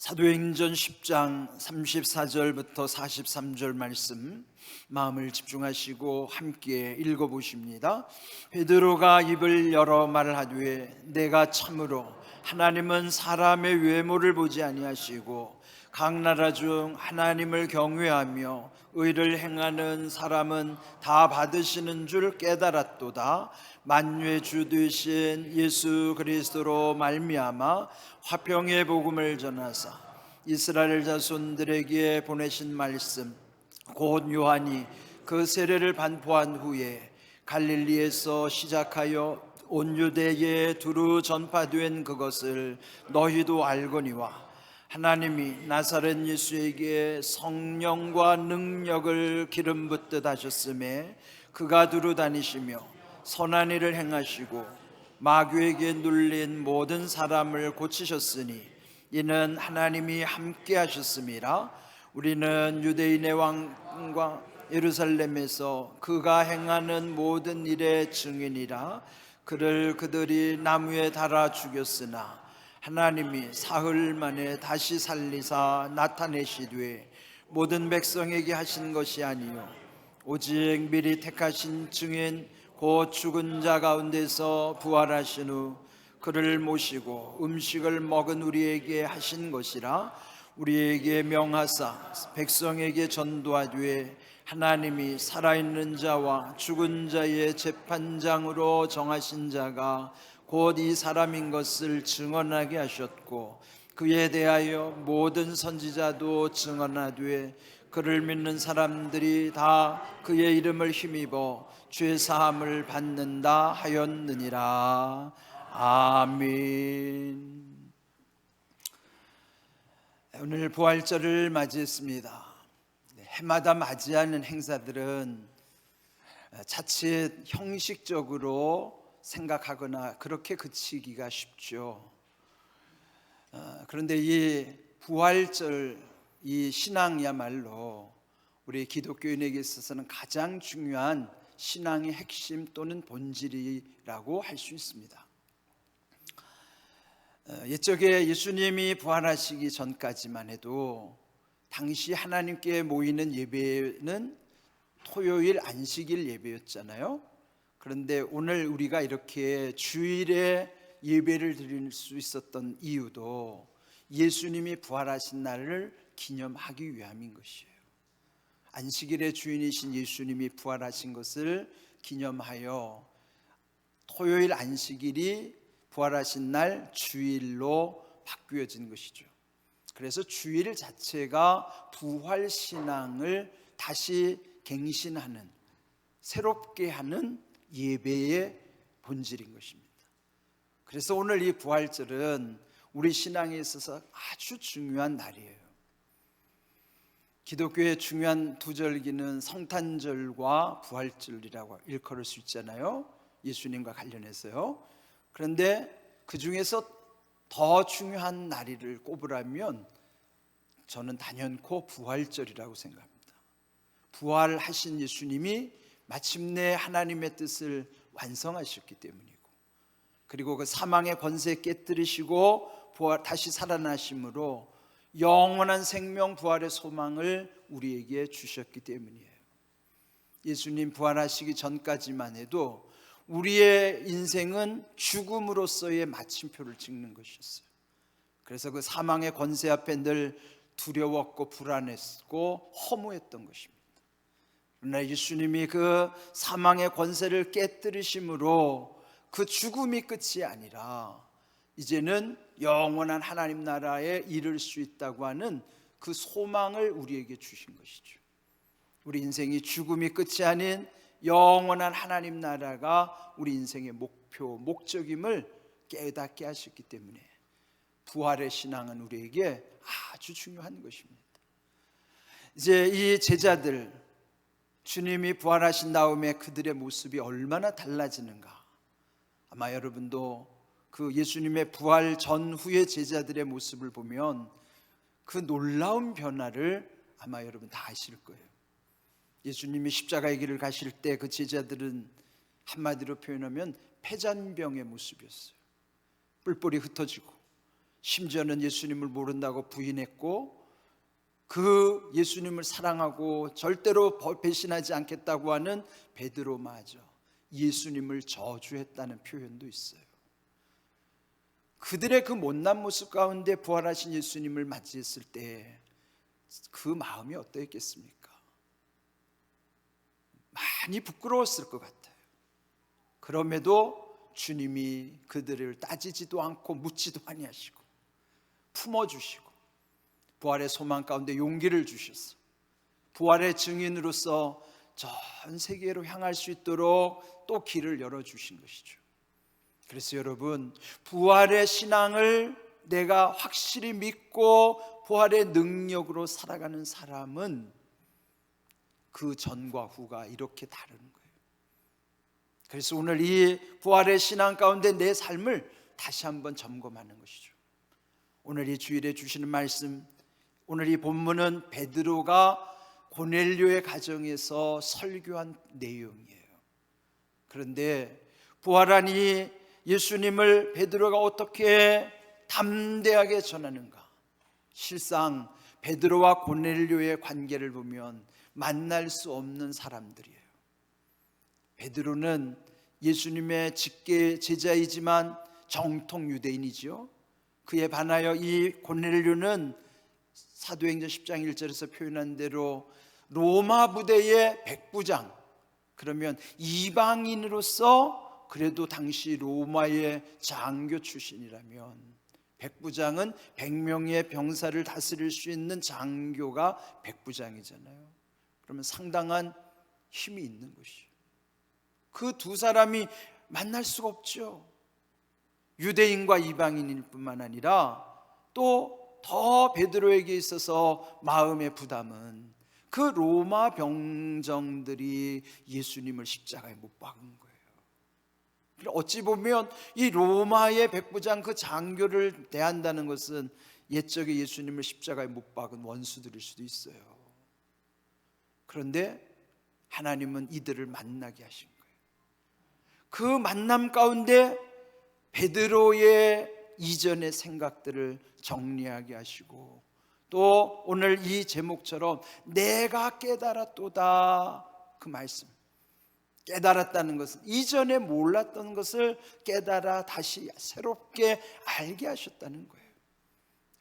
사도행전 10장 34절부터 43절 말씀 마음을 집중하시고 함께 읽어보십니다. 베드로가 입을 열어 말을 하되 내가 참으로 하나님은 사람의 외모를 보지 아니하시고 각 나라 중 하나님을 경외하며 의를 행하는 사람은 다 받으시는 줄 깨달았도다. 만유의 주 되신 예수 그리스도로 말미암아 화평의 복음을 전하사 이스라엘 자손들에게 보내신 말씀 곧 요한이 그 세례를 반포한 후에 갈릴리에서 시작하여 온 유대에 두루 전파된 그것을 너희도 알거니와 하나님이 나사렛 예수에게 성령과 능력을 기름 붓듯 하셨음에 그가 두루 다니시며 선한 일을 행하시고 마귀에게 눌린 모든 사람을 고치셨으니 이는 하나님이 함께 하셨음이라. 우리는 유대인의 왕과 예루살렘에서 그가 행하는 모든 일의 증인이라. 그를 그들이 나무에 달아 죽였으나 하나님이 사흘 만에 다시 살리사 나타내시되 모든 백성에게 하신 것이 아니요 오직 미리 택하신 증인 곧 죽은 자 가운데서 부활하신 후 그를 모시고 음식을 먹은 우리에게 하신 것이라. 우리에게 명하사 백성에게 전도하되 하나님이 살아있는 자와 죽은 자의 재판장으로 정하신 자가 곧 이 사람인 것을 증언하게 하셨고 그에 대하여 모든 선지자도 증언하되 그를 믿는 사람들이 다 그의 이름을 힘입어 죄 사함을 받는다 하였느니라. 아멘. 오늘 부활절을 맞이했습니다. 해마다 맞이하는 행사들은 자칫 형식적으로 생각하거나 그렇게 그치기가 쉽죠. 그런데 이 부활절, 이 신앙이야말로 우리 기독교인에게 있어서는 가장 중요한 신앙의 핵심 또는 본질이라고 할 수 있습니다. 옛적에 예수님이 부활하시기 전까지만 해도 당시 하나님께 모이는 예배는 토요일 안식일 예배였잖아요. 그런데 오늘 우리가 이렇게 주일에 예배를 드릴 수 있었던 이유도 예수님이 부활하신 날을 기념하기 위함인 것이에요. 안식일의 주인이신 예수님이 부활하신 것을 기념하여 토요일 안식일이 부활하신 날 주일로 바뀌어진 것이죠. 그래서 주일 자체가 부활신앙을 다시 갱신하는, 새롭게 하는 예배의 본질인 것입니다. 그래서 오늘 이 부활절은 우리 신앙에 있어서 아주 중요한 날이에요. 기독교의 중요한 두 절기는 성탄절과 부활절이라고 일컬을 수 있잖아요. 예수님과 관련해서요. 그런데 그 중에서 더 중요한 날을 꼽으라면 저는 단연코 부활절이라고 생각합니다. 부활하신 예수님이 마침내 하나님의 뜻을 완성하셨기 때문이고, 그리고 그 사망의 권세 깨뜨리시고 다시 살아나심으로 영원한 생명 부활의 소망을 우리에게 주셨기 때문이에요. 예수님 부활하시기 전까지만 해도 우리의 인생은 죽음으로서의 마침표를 찍는 것이었어요. 그래서 그 사망의 권세 앞에 늘 두려웠고 불안했고 허무했던 것입니다. 그러나 예수님이 그 사망의 권세를 깨뜨리심으로 그 죽음이 끝이 아니라 이제는 영원한 하나님 나라에 이를 수 있다고 하는 그 소망을 우리에게 주신 것이죠. 우리 인생이 죽음이 끝이 아닌 영원한 하나님 나라가 우리 인생의 목표, 목적임을 깨닫게 하셨기 때문에 부활의 신앙은 우리에게 아주 중요한 것입니다. 이제 이 제자들, 주님이 부활하신 다음에 그들의 모습이 얼마나 달라지는가. 아마 여러분도 그 예수님의 부활 전후의 제자들의 모습을 보면 그 놀라운 변화를 아마 여러분 다 아실 거예요. 예수님이 십자가의 길을 가실 때 그 제자들은 한마디로 표현하면 패잔병의 모습이었어요. 뿔뿔이 흩어지고 심지어는 예수님을 모른다고 부인했고, 그 예수님을 사랑하고 절대로 배신하지 않겠다고 하는 베드로마저 예수님을 저주했다는 표현도 있어요. 그들의 그 못난 모습 가운데 부활하신 예수님을 맞이했을 때 그 마음이 어떠했겠습니까? 많이 부끄러웠을 것 같아요. 그럼에도 주님이 그들을 따지지도 않고 묻지도 아니하시고 품어주시고 부활의 소망 가운데 용기를 주셔서 부활의 증인으로서 전 세계로 향할 수 있도록 또 길을 열어주신 것이죠. 그래서 여러분, 부활의 신앙을 내가 확실히 믿고 부활의 능력으로 살아가는 사람은 그 전과 후가 이렇게 다른 거예요. 그래서 오늘 이 부활의 신앙 가운데 내 삶을 다시 한번 점검하는 것이죠. 오늘 이 주일에 주시는 말씀, 오늘 이 본문은 베드로가 고넬료의 가정에서 설교한 내용이에요. 그런데 부활한 이 예수님을 베드로가 어떻게 담대하게 전하는가? 실상 베드로와 고넬료의 관계를 보면 만날 수 없는 사람들이에요. 베드로는 예수님의 직계 제자이지만 정통 유대인이죠. 그에 반하여 이 고넬료는 사도행전 10장 1절에서 표현한 대로 로마 부대의 백부장, 그러면 이방인으로서 그래도 당시 로마의 장교 출신이라면, 백부장은 100명의 병사를 다스릴 수 있는 장교가 백부장이잖아요. 그러면 상당한 힘이 있는 것이죠. 그 두 사람이 만날 수가 없죠. 유대인과 이방인일 뿐만 아니라 또 더 베드로에게 있어서 마음의 부담은 그 로마 병정들이 예수님을 십자가에 못 박은 거예요. 어찌 보면 이 로마의 백부장 그 장교를 대한다는 것은 옛적에 예수님을 십자가에 못 박은 원수들일 수도 있어요. 그런데 하나님은 이들을 만나게 하신 거예요. 그 만남 가운데 베드로의 이전의 생각들을 정리하게 하시고, 또 오늘 이 제목처럼 내가 깨달았도다, 그 말씀, 깨달았다는 것은 이전에 몰랐던 것을 깨달아 다시 새롭게 알게 하셨다는 거예요.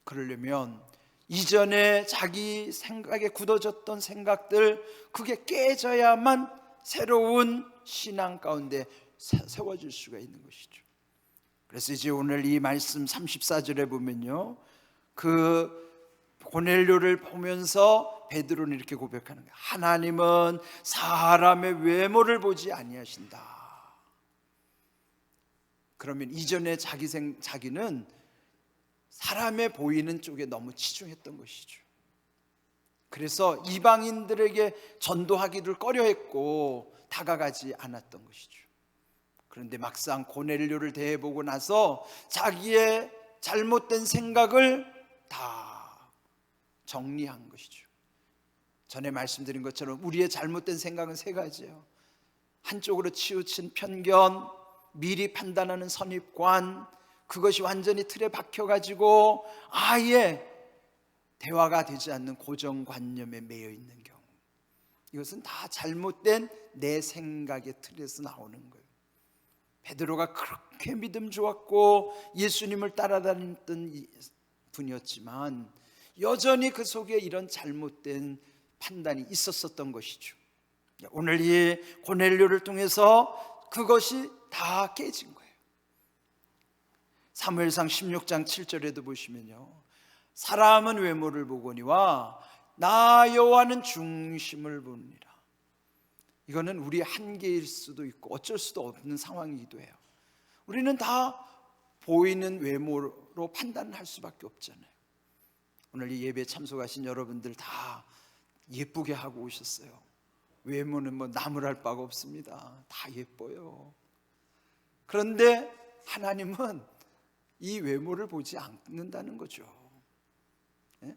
그러려면 이전에 자기 생각에 굳어졌던 생각들, 그게 깨져야만 새로운 신앙 가운데 세워질 수가 있는 것이죠. 그래서 이제 오늘 이 말씀 34절에 보면요, 그 고넬료를 보면서 베드로는 이렇게 고백하는 거예요. 하나님은 사람의 외모를 보지 아니하신다. 그러면 이전에 자기는 사람의 보이는 쪽에 너무 치중했던 것이죠. 그래서 이방인들에게 전도하기를 꺼려했고 다가가지 않았던 것이죠. 그런데 막상 고넬료를 대해보고 나서 자기의 잘못된 생각을 다 정리한 것이죠. 전에 말씀드린 것처럼 우리의 잘못된 생각은 세 가지예요. 한쪽으로 치우친 편견, 미리 판단하는 선입관, 그것이 완전히 틀에 박혀가지고 아예 대화가 되지 않는 고정관념에 매여 있는 경우, 이것은 다 잘못된 내 생각의 틀에서 나오는 거예요. 베드로가 그렇게 믿음 좋았고 예수님을 따라다녔던 분이었지만 여전히 그 속에 이런 잘못된 판단이 있었던 것이죠. 오늘 이 고넬료를 통해서 그것이 다 깨진 거예요. 사무엘상 16장 7절에도 보시면요, 사람은 외모를 보거니와 나 여호와는 중심을 보느니라. 이거는 우리의 한계일 수도 있고 어쩔 수도 없는 상황이기도 해요. 우리는 다 보이는 외모로 판단할 수밖에 없잖아요. 오늘 이 예배에 참석하신 여러분들 다 예쁘게 하고 오셨어요. 외모는 뭐 나무랄 바가 없습니다. 다 예뻐요. 그런데 하나님은 이 외모를 보지 않는다는 거죠. 예?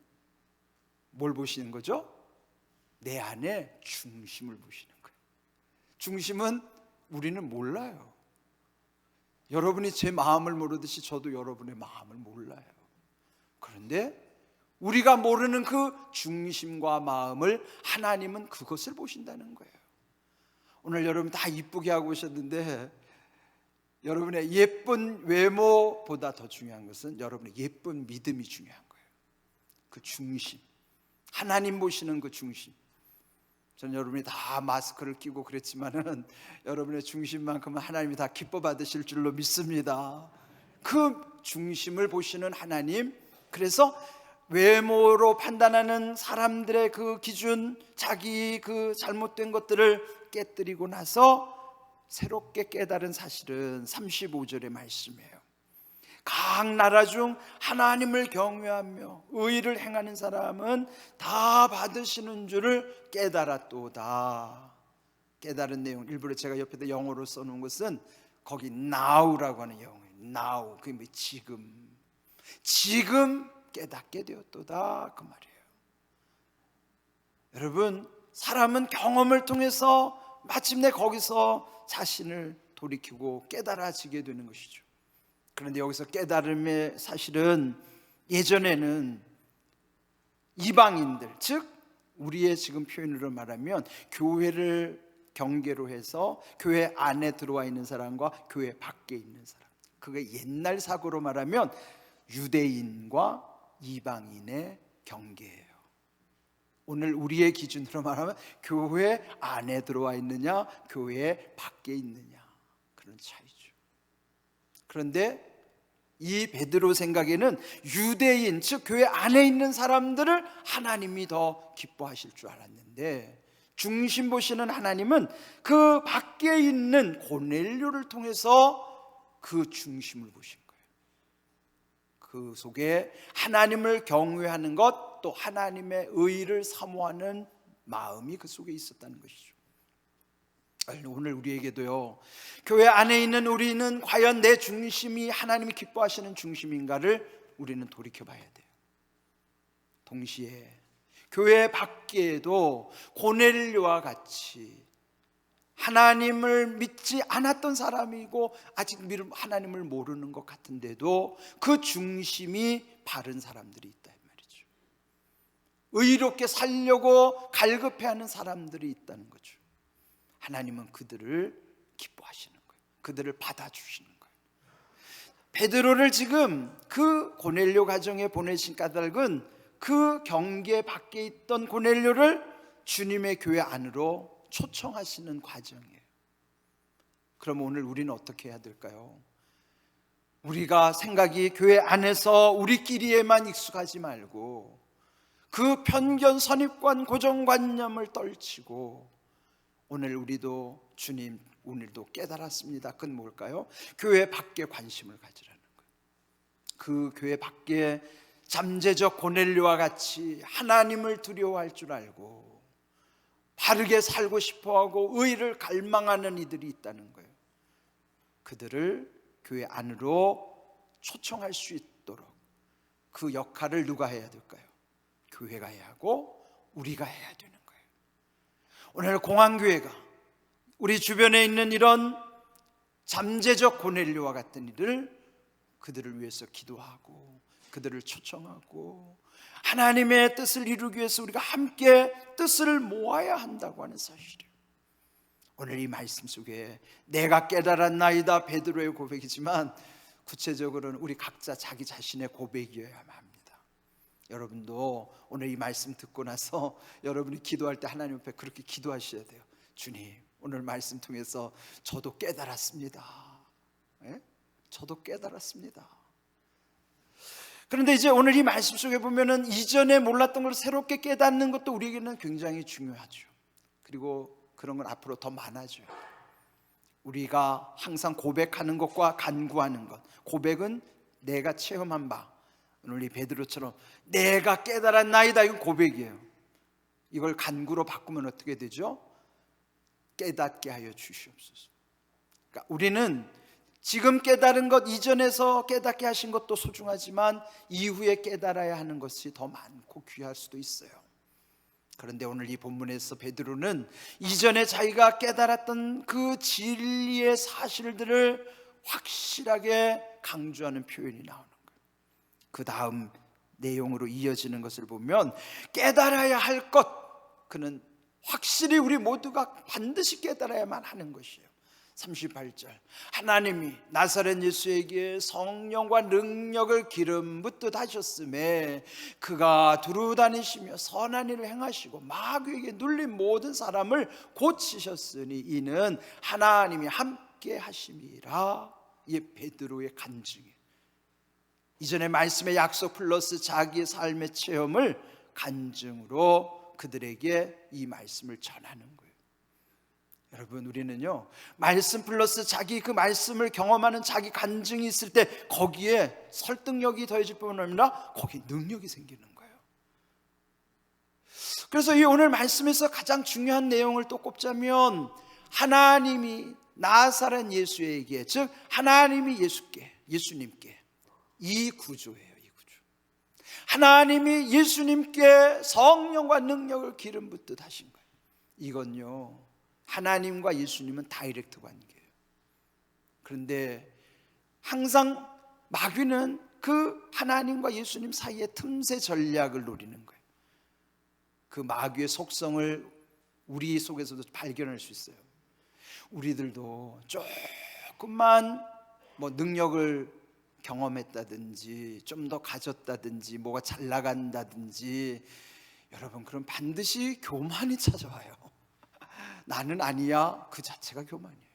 뭘 보시는 거죠? 내 안에 중심을 보시는 거예요. 중심은 우리는 몰라요. 여러분이 제 마음을 모르듯이 저도 여러분의 마음을 몰라요. 그런데 우리가 모르는 그 중심과 마음을 하나님은 그것을 보신다는 거예요. 오늘 여러분 다 이쁘게 하고 오셨는데 여러분의 예쁜 외모보다 더 중요한 것은 여러분의 예쁜 믿음이 중요한 거예요. 그 중심, 하나님 보시는 그 중심. 전 여러분이 다 마스크를 끼고 그랬지만은 여러분의 중심만큼은 하나님이 다 기뻐 받으실 줄로 믿습니다. 그 중심을 보시는 하나님, 그래서 외모로 판단하는 사람들의 그 기준, 자기 그 잘못된 것들을 깨뜨리고 나서 새롭게 깨달은 사실은 35절의 말씀이에요. 각 나라 중 하나님을 경외하며 의를 행하는 사람은 다 받으시는 줄을 깨달았도다. 깨달은 내용, 일부러 제가 옆에다 영어로 써놓은 것은 거기 now라고 하는 영어예요. now, 그게 뭐 지금 깨닫게 되었도다 그 말이에요. 여러분, 사람은 경험을 통해서 마침내 거기서 자신을 돌이키고 깨달아지게 되는 것이죠. 그런데 여기서 깨달음의 사실은 예전에는 이방인들, 즉 우리의 지금 표현으로 말하면 교회를 경계로 해서 교회 안에 들어와 있는 사람과 교회 밖에 있는 사람, 그게 옛날 사고로 말하면 유대인과 이방인의 경계예요. 오늘 우리의 기준으로 말하면 교회 안에 들어와 있느냐 교회 밖에 있느냐, 그런 차이죠. 그런데 이 베드로 생각에는 유대인, 즉 교회 안에 있는 사람들을 하나님이 더 기뻐하실 줄 알았는데, 중심 보시는 하나님은 그 밖에 있는 고넬료를 통해서 그 중심을 보신 거예요. 그 속에 하나님을 경외하는 것, 또 하나님의 의를 사모하는 마음이 그 속에 있었다는 것이죠. 오늘 우리에게도요, 교회 안에 있는 우리는 과연 내 중심이 하나님이 기뻐하시는 중심인가를 우리는 돌이켜 봐야 돼요. 동시에 교회 밖에도 고넬료와 같이 하나님을 믿지 않았던 사람이고 아직 하나님을 모르는 것 같은데도 그 중심이 바른 사람들이 있다 이 말이죠. 의롭게 살려고 갈급해하는 사람들이 있다는 거죠. 하나님은 그들을 기뻐하시는 거예요. 그들을 받아주시는 거예요. 베드로를 지금 그 고넬료 가정에 보내신 까닭은 그 경계 밖에 있던 고넬료를 주님의 교회 안으로 초청하시는 과정이에요. 그럼 오늘 우리는 어떻게 해야 될까요? 우리가 생각이 교회 안에서 우리끼리에만 익숙하지 말고 그 편견, 선입관, 고정관념을 떨치고 오늘 우리도 주님 오늘도 깨달았습니다. 그건 뭘까요? 교회 밖에 관심을 가지라는 거예요. 그 교회 밖에 잠재적 고넬료와 같이 하나님을 두려워할 줄 알고 바르게 살고 싶어하고 의를 갈망하는 이들이 있다는 거예요. 그들을 교회 안으로 초청할 수 있도록 그 역할을 누가 해야 될까요? 교회가 해야 하고 우리가 해야 되는 거예요. 오늘 공항교회가 우리 주변에 있는 이런 잠재적 고넬료와 같은 이들, 그들을 위해서 기도하고 그들을 초청하고 하나님의 뜻을 이루기 위해서 우리가 함께 뜻을 모아야 한다고 하는 사실이에요. 오늘 이 말씀 속에 내가 깨달았나이다 베드로의 고백이지만 구체적으로는 우리 각자 자기 자신의 고백이어야만 합니다. 여러분도 오늘 이 말씀 듣고 나서 여러분이 기도할 때 하나님 앞에 그렇게 기도하셔야 돼요. 주님, 오늘 말씀 통해서 저도 깨달았습니다. 저도 깨달았습니다. 그런데 이제 오늘 이 말씀 속에 보면은 이전에 몰랐던 걸 새롭게 깨닫는 것도 우리에게는 굉장히 중요하죠. 그리고 그런 건 앞으로 더 많아져요. 우리가 항상 고백하는 것과 간구하는 것, 고백은 내가 체험한 바, 오늘 이 베드로처럼 내가 깨달았나이다, 이건 고백이에요. 이걸 간구로 바꾸면 어떻게 되죠? 깨닫게 하여 주시옵소서. 그러니까 우리는 지금 깨달은 것, 이전에서 깨닫게 하신 것도 소중하지만 이후에 깨달아야 하는 것이 더 많고 귀할 수도 있어요. 그런데 오늘 이 본문에서 베드로는 이전에 자기가 깨달았던 그 진리의 사실들을 확실하게 강조하는 표현이 나오는 거예요. 그 다음 내용으로 이어지는 것을 보면 깨달아야 할 것, 그는 확실히 우리 모두가 반드시 깨달아야만 하는 것이에요. 38절, 하나님이 나사렛 예수에게 성령과 능력을 기름 붓듯 하셨음에 그가 두루 다니시며 선한 일을 행하시고 마귀에게 눌린 모든 사람을 고치셨으니 이는 하나님이 함께 하심이라. 이게 베드로의 간증이에요. 이전의 말씀의 약속 플러스 자기의 삶의 체험을 간증으로 그들에게 이 말씀을 전하는 거예요. 여러분, 우리는요, 말씀 플러스 자기 그 말씀을 경험하는 자기 간증이 있을 때 거기에 설득력이 더해질 뿐만 아니라 거기에 능력이 생기는 거예요. 그래서 이 오늘 말씀에서 가장 중요한 내용을 또 꼽자면, 하나님이 나사렛 예수에게, 즉 하나님이 예수님께, 이 구조예요. 이 구조. 하나님이 예수님께 성령과 능력을 기름 붓듯 하신 거예요. 이건요, 하나님과 예수님은 다이렉트 관계예요. 그런데 항상 마귀는 그 하나님과 예수님 사이의 틈새 전략을 노리는 거예요. 그 마귀의 속성을 우리 속에서도 발견할 수 있어요. 우리들도 조금만 능력을 경험했다든지 좀 더 가졌다든지 뭐가 잘 나간다든지, 여러분, 그럼 반드시 교만이 찾아와요. 나는 아니야, 그 자체가 교만이에요.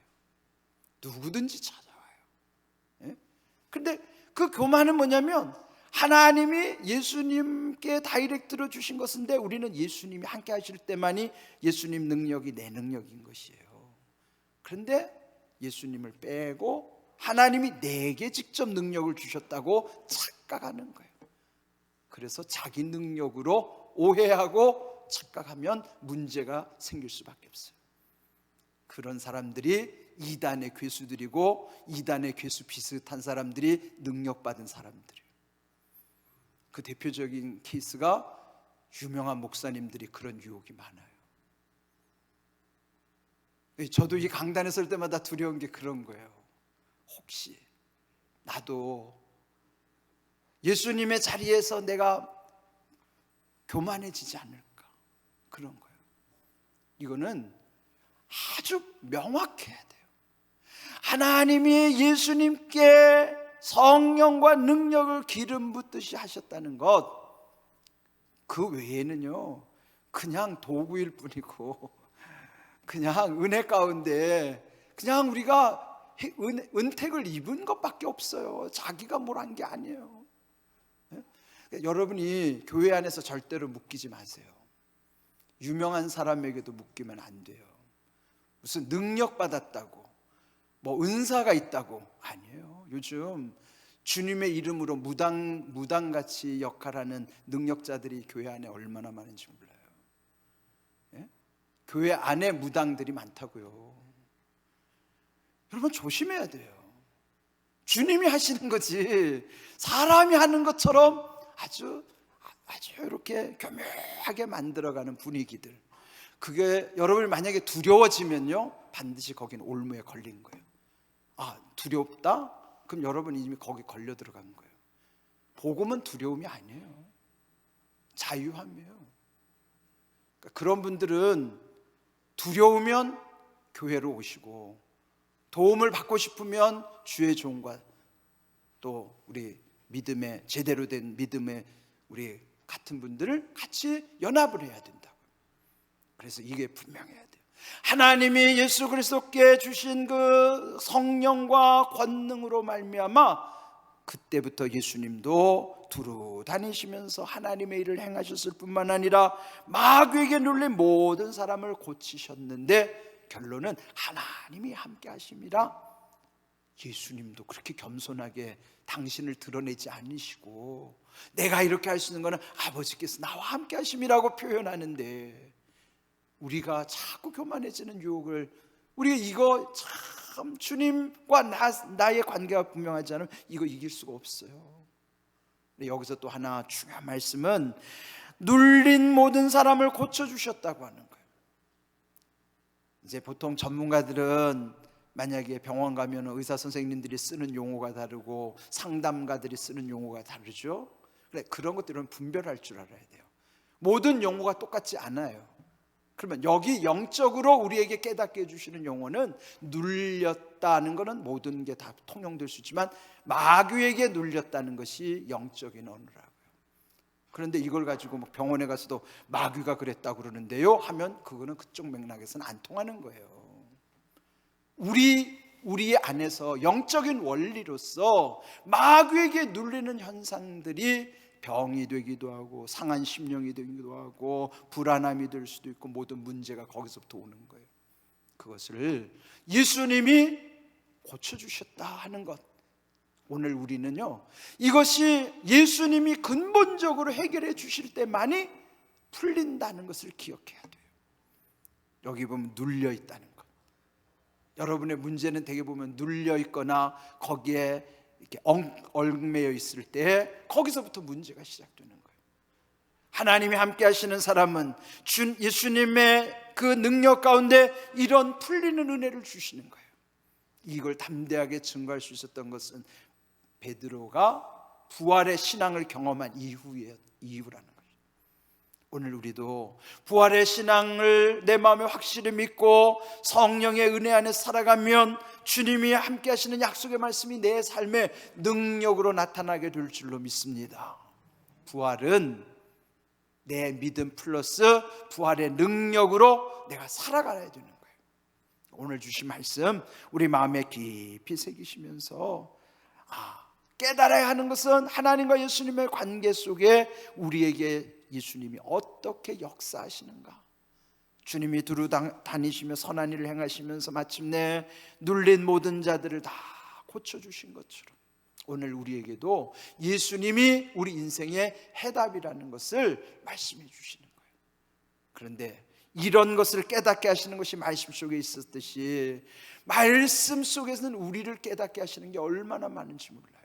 누구든지 찾아와요. 그런데 그 교만은 뭐냐면, 하나님이 예수님께 다이렉트로 주신 것인데 우리는 예수님이 함께 하실 때만이 예수님 능력이 내 능력인 것이에요. 그런데 예수님을 빼고 하나님이 내게 직접 능력을 주셨다고 착각하는 거예요. 그래서 자기 능력으로 오해하고 착각하면 문제가 생길 수밖에 없어요. 그런 사람들이 이단의 괴수들이고, 이단의 괴수 비슷한 사람들이 능력받은 사람들이에요. 그 대표적인 케이스가 유명한 목사님들이 그런 유혹이 많아요. 저도 이 강단에 설 때마다 두려운 게 그런 거예요. 혹시 나도 예수님의 자리에서 내가 교만해지지 않을까, 그런 거예요. 이거는 아주 명확해야 돼요. 하나님이 예수님께 성령과 능력을 기름 붓듯이 하셨다는 것, 그 외에는요 그냥 도구일 뿐이고, 그냥 은혜 가운데 그냥 우리가 은택을 입은 것밖에 없어요. 자기가 뭘 한 게 아니에요. 여러분이 교회 안에서 절대로 묶이지 마세요. 유명한 사람에게도 묶이면 안 돼요. 무슨 능력 받았다고, 은사가 있다고, 아니에요. 요즘 주님의 이름으로 무당같이 역할하는 능력자들이 교회 안에 얼마나 많은지 몰라요. 교회 안에 무당들이 많다고요. 여러분, 조심해야 돼요. 주님이 하시는 거지 사람이 하는 것처럼 아주 이렇게 교묘하게 만들어가는 분위기들, 그게 여러분이 만약에 두려워지면요 반드시 거긴 올무에 걸린 거예요. 두렵다? 그럼 여러분이 이미 거기 걸려 들어간 거예요. 복음은 두려움이 아니에요. 자유함이에요. 그러니까 그런 분들은 두려우면 교회로 오시고, 도움을 받고 싶으면 주의 종과 또 우리 믿음의 제대로 된 믿음의 우리 같은 분들을 같이 연합을 해야 된다고. 그래서 이게 분명해야 돼요. 하나님이 예수 그리스도께 주신 그 성령과 권능으로 말미암아 그때부터 예수님도 두루 다니시면서 하나님의 일을 행하셨을 뿐만 아니라 마귀에게 눌린 모든 사람을 고치셨는데, 결론은 하나님이 함께 하심이라. 예수님도 그렇게 겸손하게 당신을 드러내지 않으시고, 내가 이렇게 할 수 있는 것은 아버지께서 나와 함께 하심이라고 표현하는데, 우리가 자꾸 교만해지는 유혹을, 우리가 이거 참 주님과 나의 관계가 분명하지 않으면 이거 이길 수가 없어요. 여기서 또 하나 중요한 말씀은 눌린 모든 사람을 고쳐주셨다고 하는 거예요. 이제 보통 전문가들은 만약에 병원 가면 의사 선생님들이 쓰는 용어가 다르고 상담가들이 쓰는 용어가 다르죠. 그래, 그런 것들은 분별할 줄 알아야 돼요. 모든 용어가 똑같지 않아요. 그러면 여기 영적으로 우리에게 깨닫게 해주시는 용어는 눌렸다는 것은 모든 게 다 통용될 수 있지만 마귀에게 눌렸다는 것이 영적인 언어라고요. 그런데 이걸 가지고 병원에 가서도 마귀가 그랬다고 그러는데요 하면 그거는 그쪽 맥락에서는 안 통하는 거예요. 우리 안에서 영적인 원리로서 마귀에게 눌리는 현상들이 병이 되기도 하고 상한 심령이 되기도 하고 불안함이 될 수도 있고 모든 문제가 거기서부터 오는 거예요. 그것을 예수님이 고쳐주셨다 하는 것, 오늘 우리는요 이것이 예수님이 근본적으로 해결해 주실 때만이 풀린다는 것을 기억해야 돼요. 여기 보면 눌려 있다는 것, 여러분의 문제는 대개 보면 눌려 있거나 거기에 이렇게 얽매여 있을 때 거기서부터 문제가 시작되는 거예요. 하나님이 함께 하시는 사람은 예수님의 그 능력 가운데 이런 풀리는 은혜를 주시는 거예요. 이걸 담대하게 증거할 수 있었던 것은 베드로가 부활의 신앙을 경험한 이후라는 거예요. 오늘 우리도 부활의 신앙을 내 마음에 확실히 믿고 성령의 은혜 안에 살아가면 주님이 함께 하시는 약속의 말씀이 내 삶의 능력으로 나타나게 될 줄로 믿습니다. 부활은 내 믿음 플러스 부활의 능력으로 내가 살아가야 되는 거예요. 오늘 주신 말씀 우리 마음에 깊이 새기시면서 깨달아야 하는 것은 하나님과 예수님의 관계 속에 우리에게 예수님이 어떻게 역사하시는가, 주님이 두루 다니시며 선한 일을 행하시면서 마침내 눌린 모든 자들을 다 고쳐주신 것처럼 오늘 우리에게도 예수님이 우리 인생의 해답이라는 것을 말씀해 주시는 거예요. 그런데 이런 것을 깨닫게 하시는 것이 말씀 속에 있었듯이 말씀 속에서는 우리를 깨닫게 하시는 게 얼마나 많은지 몰라요.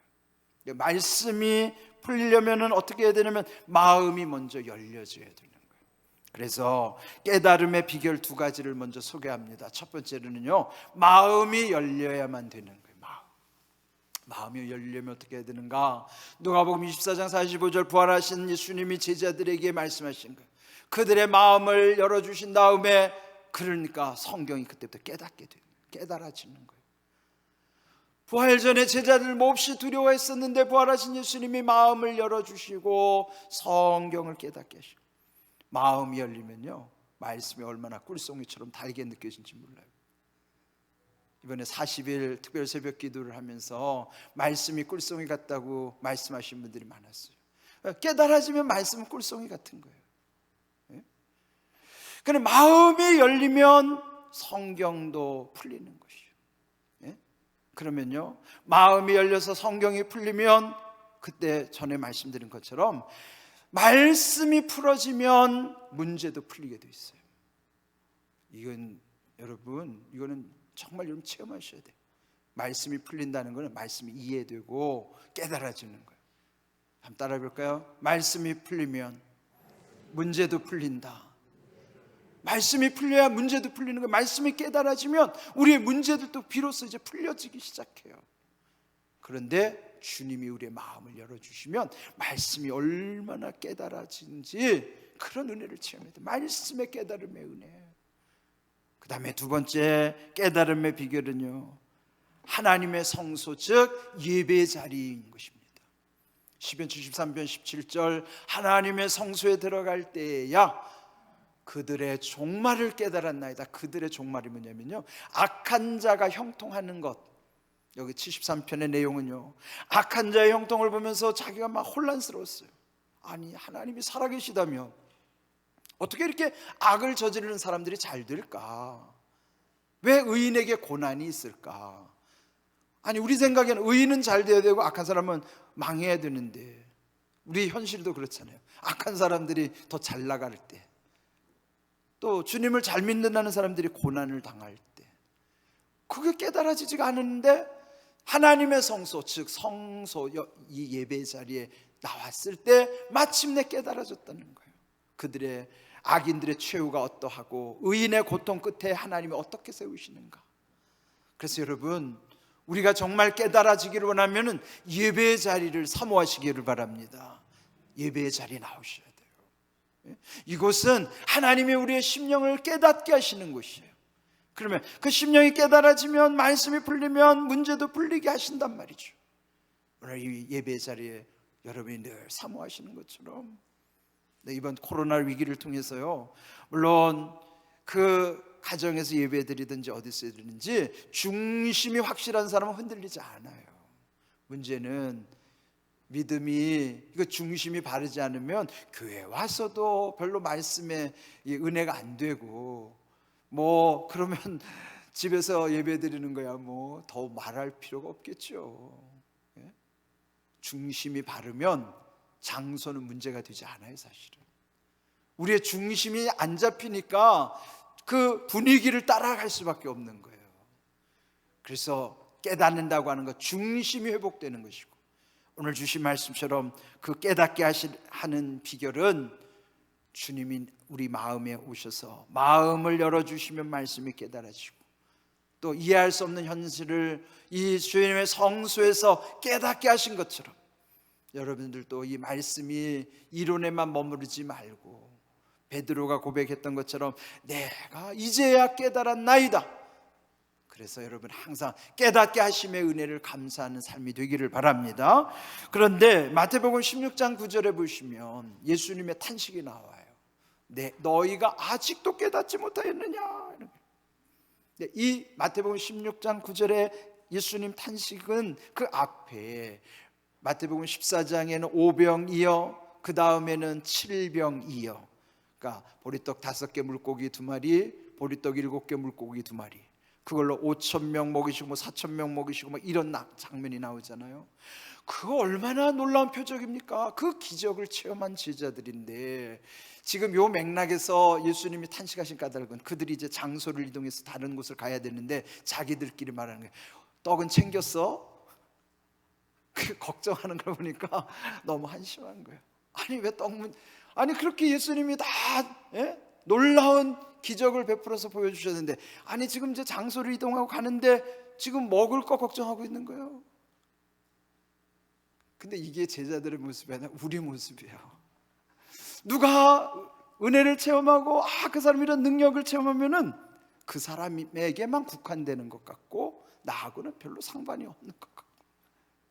말씀이 풀리려면 어떻게 해야 되냐면 마음이 먼저 열려져야 되는 거예요. 그래서 깨달음의 비결 두 가지를 먼저 소개합니다. 첫 번째로는요, 마음이 열려야만 되는 거예요. 마음이 열리려면 어떻게 해야 되는가? 누가복음 24장 45절 부활하신 예수님이 제자들에게 말씀하신 거예요. 그들의 마음을 열어주신 다음에 그러니까 성경이 그때부터 깨달아지는 거예요. 부활 전에 제자들 몹시 두려워했었는데 부활하신 예수님이 마음을 열어주시고 성경을 깨닫게 하시고, 마음이 열리면요 말씀이 얼마나 꿀송이처럼 달게 느껴진지 몰라요. 이번에 40일 특별 새벽 기도를 하면서 말씀이 꿀송이 같다고 말씀하신 분들이 많았어요. 깨달아지면 말씀은 꿀송이 같은 거예요. 그런데 마음이 열리면 성경도 풀리는 것이죠. 그러면요 마음이 열려서 성경이 풀리면 그때 전에 말씀드린 것처럼 말씀이 풀어지면 문제도 풀리게 돼 있어요. 이거는 정말 여러분 체험하셔야 돼요. 말씀이 풀린다는 것은 말씀이 이해되고 깨달아지는 거예요. 한번 따라해 볼까요? 말씀이 풀리면 문제도 풀린다. 말씀이 풀려야 문제도 풀리는 거예요. 말씀이 깨달아지면 우리의 문제들도 비로소 이제 풀려지기 시작해요. 그런데 주님이 우리의 마음을 열어주시면 말씀이 얼마나 깨달아지는지 그런 은혜를 체험해야 돼요. 말씀의 깨달음의 은혜. 그 다음에 두 번째 깨달음의 비결은요, 하나님의 성소 즉 예배 자리인 것입니다. 시편 73편 17절 하나님의 성소에 들어갈 때야 그들의 종말을 깨달았나이다. 그들의 종말이 뭐냐면요, 악한 자가 형통하는 것. 여기 73편의 내용은요, 악한 자의 형통을 보면서 자기가 막 혼란스러웠어요. 아니 하나님이 살아계시다면 어떻게 이렇게 악을 저지르는 사람들이 잘 될까? 왜 의인에게 고난이 있을까? 아니 우리 생각에는 의인은 잘 돼야 되고 악한 사람은 망해야 되는데 우리 현실도 그렇잖아요. 악한 사람들이 더 잘 나갈 때, 또 주님을 잘 믿는다는 사람들이 고난을 당할 때 그게 깨달아지지가 않았는데 하나님의 성소 즉 성소 이 예배 자리에 나왔을 때 마침내 깨달아졌다는 거예요. 그들의 악인들의 최후가 어떠하고 의인의 고통 끝에 하나님이 어떻게 세우시는가. 그래서 여러분 우리가 정말 깨달아지기를 원하면 예배 자리를 사모하시기를 바랍니다. 예배의 자리에 나오셔야 돼요. 이곳은 하나님이 우리의 심령을 깨닫게 하시는 곳이에요. 그러면 그 심령이 깨달아지면, 말씀이 풀리면 문제도 풀리게 하신단 말이죠. 오늘 이 예배의 자리에 여러분이 늘 사모하시는 것처럼, 이번 코로나 위기를 통해서요, 물론 그 가정에서 예배 드리든지 어디서 드리든지 중심이 확실한 사람은 흔들리지 않아요. 문제는 믿음이, 이거 중심이 바르지 않으면 교회 와서도 별로 말씀에 은혜가 안 되고, 뭐 그러면 집에서 예배 드리는 거야 뭐 더 말할 필요가 없겠죠. 중심이 바르면 장소는 문제가 되지 않아요. 사실은 우리의 중심이 안 잡히니까 그 분위기를 따라갈 수밖에 없는 거예요. 그래서 깨닫는다고 하는 것, 중심이 회복되는 것이고, 오늘 주신 말씀처럼 그 깨닫게 하는 비결은 주님이 우리 마음에 오셔서 마음을 열어주시면 말씀이 깨달아지고, 또 이해할 수 없는 현실을 이 주님의 성소에서 깨닫게 하신 것처럼 여러분들도 이 말씀이 이론에만 머무르지 말고 베드로가 고백했던 것처럼 내가 이제야 깨달았나이다. 그래서 여러분 항상 깨닫게 하심의 은혜를 감사하는 삶이 되기를 바랍니다. 그런데 마태복음 16장 9절에 보시면 예수님의 탄식이 나와요. 너희가 아직도 깨닫지 못하였느냐. 이 마태복음 16장 9절에 예수님 탄식은 그 앞에 마태복음 14장에는 5병이어, 그 다음에는 7병이어, 그러니까 보리떡 5개 물고기 2마리, 보리떡 7개 물고기 2마리, 그걸로 5,000명 먹이시고 뭐 4,000명 먹이시고 막 이런 장면이 나오잖아요. 그거 얼마나 놀라운 표적입니까? 그 기적을 체험한 제자들인데, 지금 요 맥락에서 예수님이 탄식하신 까닭은 그들이 이제 장소를 이동해서 다른 곳을 가야 되는데 자기들끼리 말하는 거예요. 떡은 챙겼어? 그 걱정하는 걸 보니까 너무 한심한 거예요. 아니 왜 아니 그렇게 예수님이 다 놀라운 기적을 베풀어서 보여주셨는데, 아니 지금 이제 장소를 이동하고 가는데 지금 먹을 거 걱정하고 있는 거예요. 근데 이게 제자들의 모습이 아니라 우리 모습이에요. 누가 은혜를 체험하고 그 사람이 이런 능력을 체험하면은 그 사람에게만 국한되는 것 같고 나하고는 별로 상관이 없는 것 같고,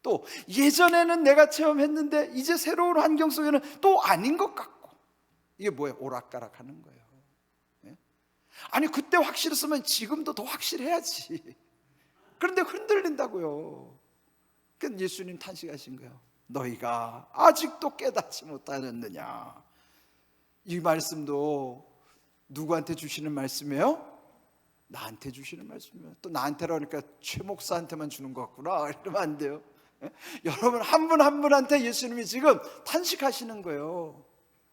또 예전에는 내가 체험했는데 이제 새로운 환경 속에는 또 아닌 것 같고, 이게 뭐예요? 오락가락 하는 거예요. 아니 그때 확실했으면 지금도 더 확실해야지. 그런데 흔들린다고요. 그러니까 예수님 탄식하신 거예요. 너희가 아직도 깨닫지 못하였느냐. 이 말씀도 누구한테 주시는 말씀이에요? 나한테 주시는 말씀이에요. 또 나한테라 하니까 최 목사한테만 주는 것 같구나 이러면 안 돼요. 여러분 한 분 한 분한테 예수님이 지금 탄식하시는 거예요.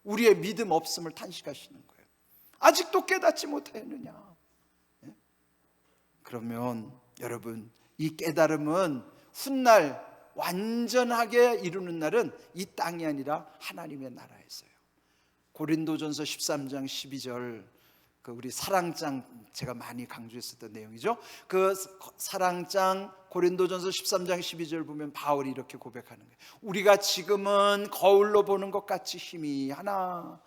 우리의 믿음 없음을 탄식하시는 거예요. 아직도 깨닫지 못하였느냐. 그러면 여러분 이 깨달음은 훗날 완전하게 이루는 날은 이 땅이 아니라 하나님의 나라에서요. 고린도전서 13장 12절, 그 우리 사랑장 제가 많이 강조했었던 내용이죠. 그 사랑장 고린도전서 13장 12절 보면 바울이 이렇게 고백하는 거예요. 우리가 지금은 거울로 보는 것 같이 희미하나,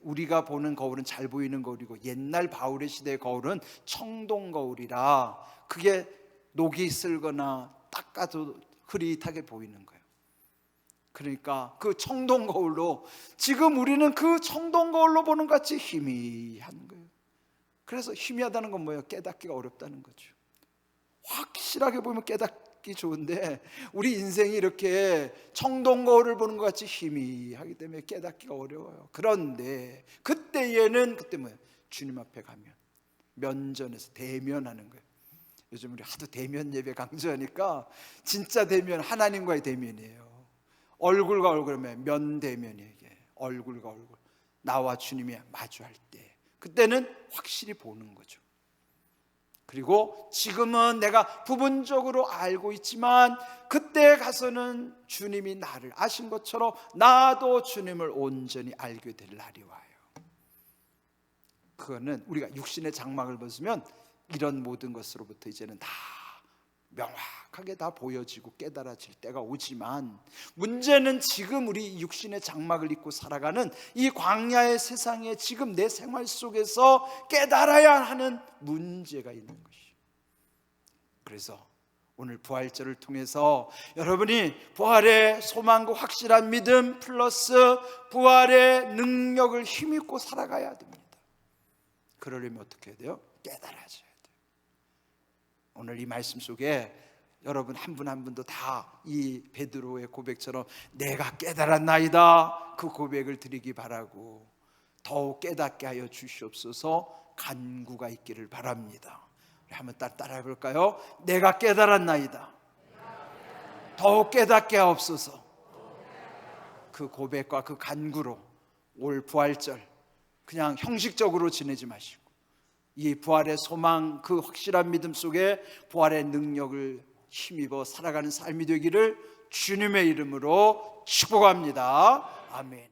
우리가 보는 거울은 잘 보이는 거울이고 옛날 바울의 시대의 거울은 청동 거울이라 그게 녹이 슬거나 닦아도 흐릿하게 보이는 거예요. 그러니까 그 청동 거울로 지금 우리는 그 청동 거울로 보는 것 같이 희미한 거예요. 그래서 희미하다는 건 뭐예요? 깨닫기가 어렵다는 거죠. 확실하게 보면 깨닫기 좋은데 우리 인생이 이렇게 청동 거울을 보는 것 같이 희미하기 때문에 깨닫기가 어려워요. 그런데 그때에는 그때 뭐예요? 주님 앞에 가면 면전에서 대면하는 거예요. 요즘 우리 하도 대면 예배 강조하니까 진짜 대면, 하나님과의 대면이에요. 얼굴과 얼굴이면 면대면이에요. 얼굴과 얼굴, 나와 주님이 마주할 때 그때는 확실히 보는 거죠. 그리고 지금은 내가 부분적으로 알고 있지만 그때 가서는 주님이 나를 아신 것처럼 나도 주님을 온전히 알게 될 날이 와요. 그거는 우리가 육신의 장막을 벗으면 이런 모든 것으로부터 이제는 다 명확하게 다 보여지고 깨달아질 때가 오지만, 문제는 지금 우리 육신의 장막을 입고 살아가는 이 광야의 세상에 지금 내 생활 속에서 깨달아야 하는 문제가 있는 것이에요. 그래서 오늘 부활절을 통해서 여러분이 부활의 소망과 확실한 믿음 플러스 부활의 능력을 힘입고 살아가야 됩니다. 그러려면 어떻게 해야 돼요? 깨달아져야 돼요. 오늘 이 말씀 속에 여러분 한 분 한 분도 다 이 베드로의 고백처럼 내가 깨달았나이다, 그 고백을 드리기 바라고, 더욱 깨닫게 하여 주시옵소서 간구가 있기를 바랍니다. 우리 한번 따라해 볼까요? 내가 깨달았나이다, 더욱 깨닫게 하옵소서. 그 고백과 그 간구로 올 부활절 그냥 형식적으로 지내지 마시고 이 부활의 소망, 그 확실한 믿음 속에 부활의 능력을 힘입어 살아가는 삶이 되기를 주님의 이름으로 축복합니다. 아멘.